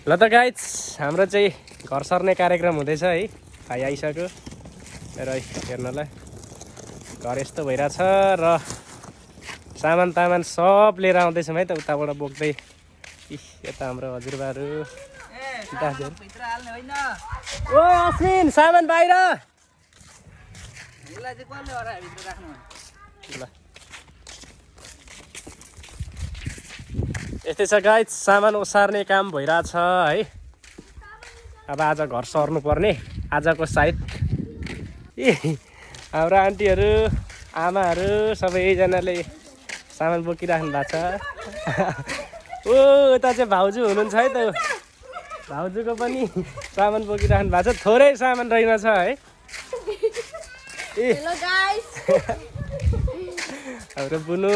ल त गाइज हाम्रो चाहिँ घर सर्ने कार्यक्रम हुँदैछ है। भाइ आइसक्यो र हेर्नलाई घर यस्तो भइरहेछ र सामान तामान सब लिएर आउँदैछौँ है त उताबाट बोक्दै। यता हाम्रो हजुरबाहरू दाजुहरू। ओ अश्विन सामान बाहिर। ल यस्तै छ गाइज सामान ओसार्ने काम भइरहेछ है। अब आज घर सर्नु पर्ने आजको सायद हाम्रो आन्टीहरू आमाहरू सबैजनाले सामान बोकिराख्नु भएको छ। ओ यता चाहिँ भाउजू हुनुहुन्छ है त। भाउजूको पनि सामान बोकिराख्नु भएको छ। थोरै सामान रहेछ है। हेलो गाइस हाम्रो बुनु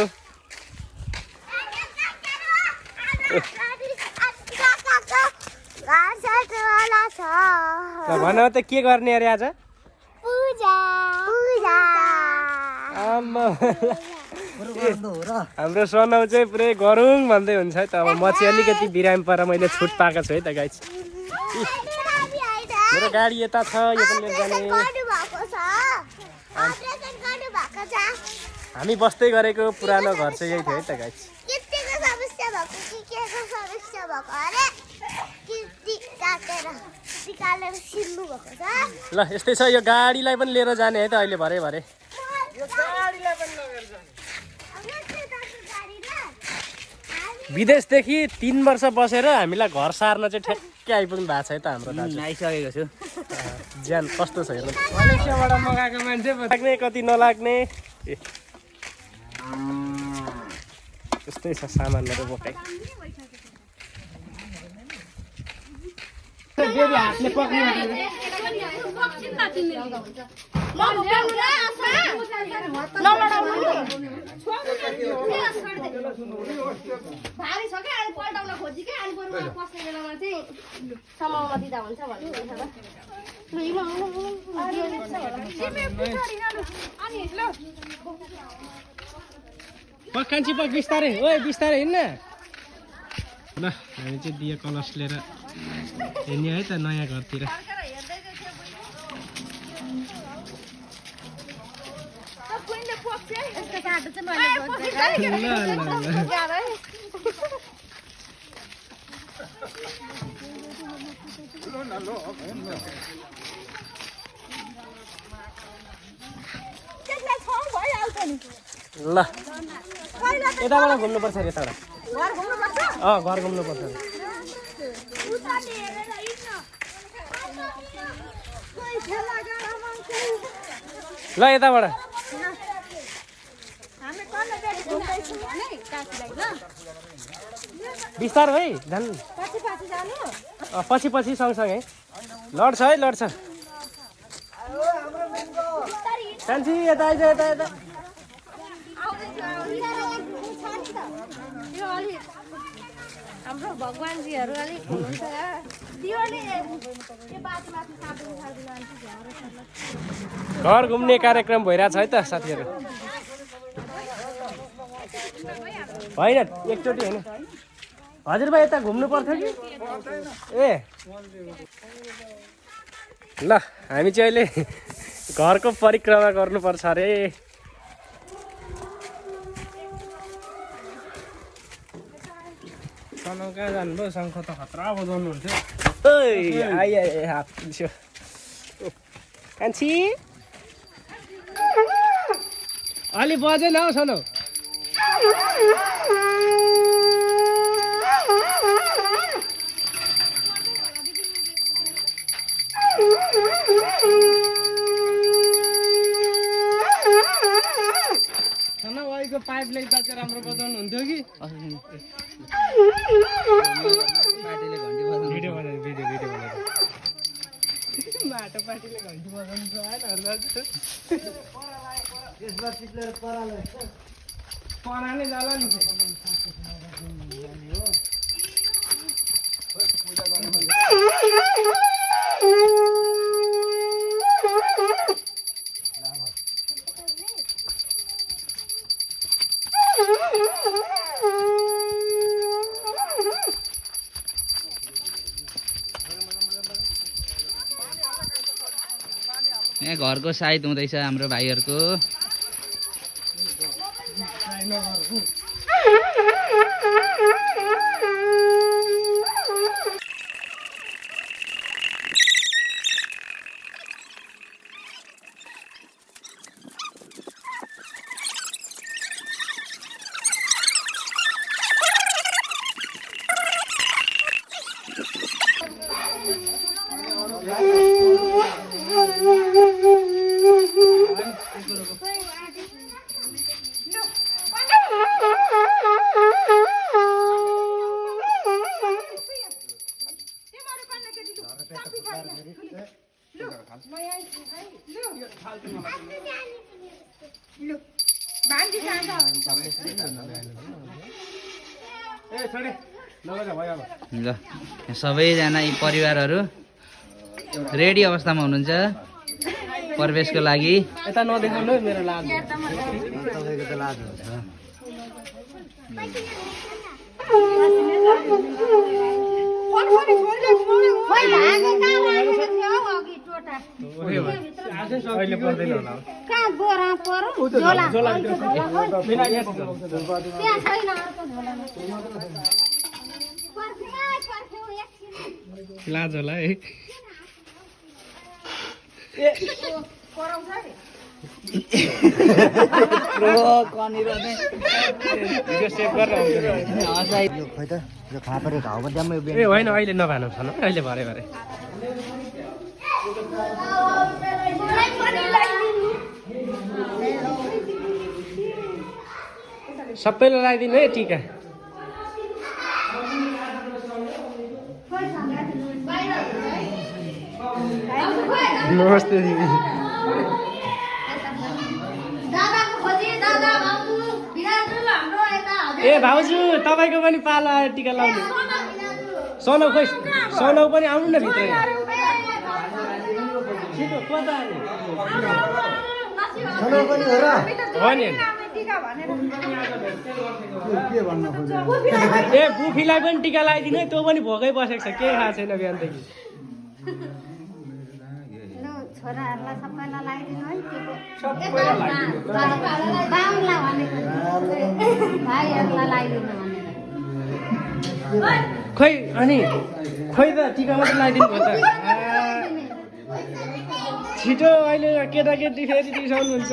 भन त के गर्ने अरे आज? पूजा पूजा हाम्रो सनाउ चाहिँ पुरै गरौँ भन्दै हुन्छ है त। अब म चाहिँ अलिकति बिरामी पर मैले छुट पाएको छु है त गाइस। मेरो गाडी यता छ, यो पनि लिएर जाने। हामी बस्दै गरेको पुरानो घर चाहिँ यही थियो है त गाइस। ल यस्तै छ। यो गाडीलाई पनि लिएर जाने है त अहिले भरे भरे। विदेशदेखि 3 वर्ष बसेर हामीलाई घर सार्न चाहिँ ठ्याक्कै आइपुग्नु भएको छ है त हाम्रो दाजु। आइसकेको छु। ज्यान कस्तो छ हेर्नु। मलेसियाबाट मगाएको मान्छे लाग्ने कति नलाग्ने त्यस्तै छ सामानहरू बोकाइ। हातले पक्रिनु भारी छ क्या अनि पल्टाउन खोजी क्या अनि बरु पस्ने बेलामा चाहिँ समाउन दिँदा हुन्छ भन्ने कान्छी पक बिस्तारै। ओए बिस्तारै हिँड्न। ल हामी चाहिँ दिया कलश लिएर हिँड्ने है त नयाँ घरतिर। ल यताबाट घुम्नुपर्छ अरे यताबाट। घर घुम्नुपर्छ। ल यताबाट बिस्तार है झन् पछि पछि सँगसँगै लड्छ है लड्छ। कान्छी यता आइज यता यता। हाम्रो भगवानजीहरू अलिक हुनुहुन्छ घर घुम्ने कार्यक्रम भइरहेछ है त साथीहरू। होइन एकचोटि होइन हजुरबा यता घुम्नु पर्थ्यो कि ए। ल हामी चाहिँ अहिले घरको परिक्रमा गर्नुपर्छ अरे। सनाउ कहाँ जानुभयो? शङ्ख त खतरा बजाउनुहुन्थ्यो। आइयो कान्छी अलि बजेन हौ सनाउ। सनाउ अहिलेको पाइपले बाँचेर राम्रो बजाउनु हुन्थ्यो कि। भिडियो बनाएर भिडियो बनाएर माटो पार्टीले घन्टी बजाउनु पराले जाला नि। यहाँ घरको साइत हुँदैछ हाम्रो भाइहरूको। ल सबैजना यी परिवारहरू रेडी अवस्थामा हुनुहुन्छ प्रवेशको लागि। यता नदेखाउनु मेरो लाज अहिले पर्दैन होला लाज होला है। ए होइन अहिले नभानु छन् अहिले भरे भरे सबैलाई लगाइदिनु है टिका। नमस्ते दिदी। ए भाउजू तपाईँको पनि पालो आयो टिका लाउने। सनौ खोइ सनौ पनि आउनु न भित्र छिटो कता हो नि। ए बुफीलाई पनि टिका लगाइदिनु है, त्यो पनि भोकै बसेको छ, केही खाएको छैन बिहानदेखि। छोराहरूलाई सबैलाई लगाइदिनु है भाइहरूलाई लगाइदिनु खोइ अनि खोइ त टिका मात्रै लगाइदिनु भयो त। छिटो अहिले केटाकेटी फेरि रिसाउनुहुन्छ।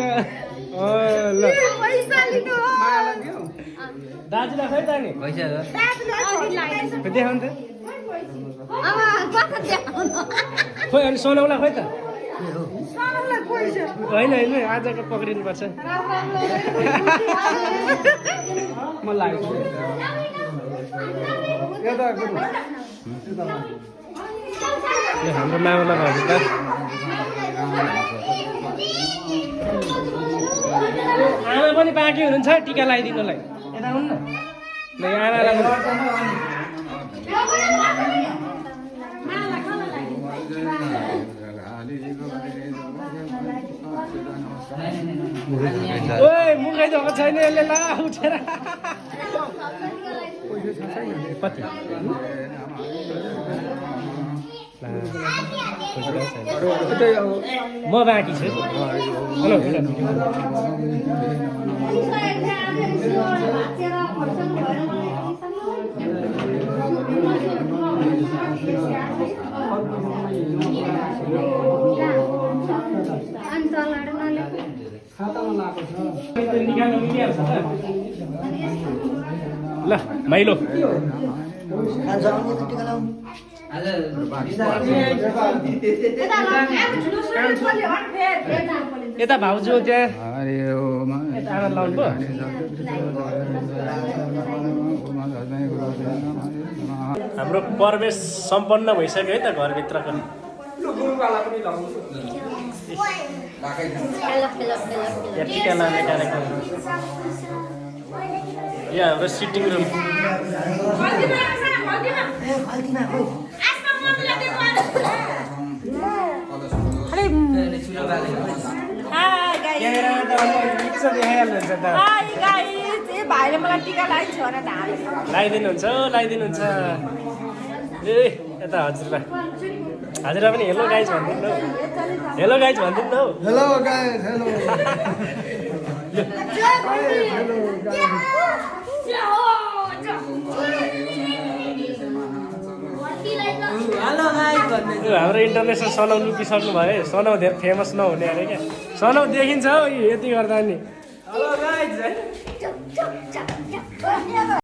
ल दाजुलाई खोइ त नि पैसा देखाउनु त। खोइ अनि सोनाउलाई खोइ त। होइन होइन आजको पक्रिनुपर्छ। म लाग्छु हाम्रो मामला भयो त। आमा पनि बाँकी हुनुहुन्छ टिका लगाइदिनुलाई। यता हुनु न आमालाई ओए मुखै धोको छैन यसले ला उठेर कति म बाँकी छु। ल माइलो यता भाउजू त्यहाँ आमा लाउनु भयो। हाम्रो प्रवेश सम्पन्न भइसक्यो है त घरभित्रको। टिका लाने कार्यक्रम यहाँ हाम्रो सिटिङ रुम। भाइले मलाई टिका लगाइदिनुहुन्छ। लगाइदिनुहुन्छ ए यता हजुरबा हजुरबा पनि हेलो गाइज भनिदिनु न हेलो गाइज भनिदिनु न हौ हेलो गाइस हेलो हाम्रो इन्टरनेसनल सनौ लुकिसक्नु भयो है सनौ धेरै फेमस नहुने अरे क्या सनौ देखिन्छ हौ यति गर्दा नि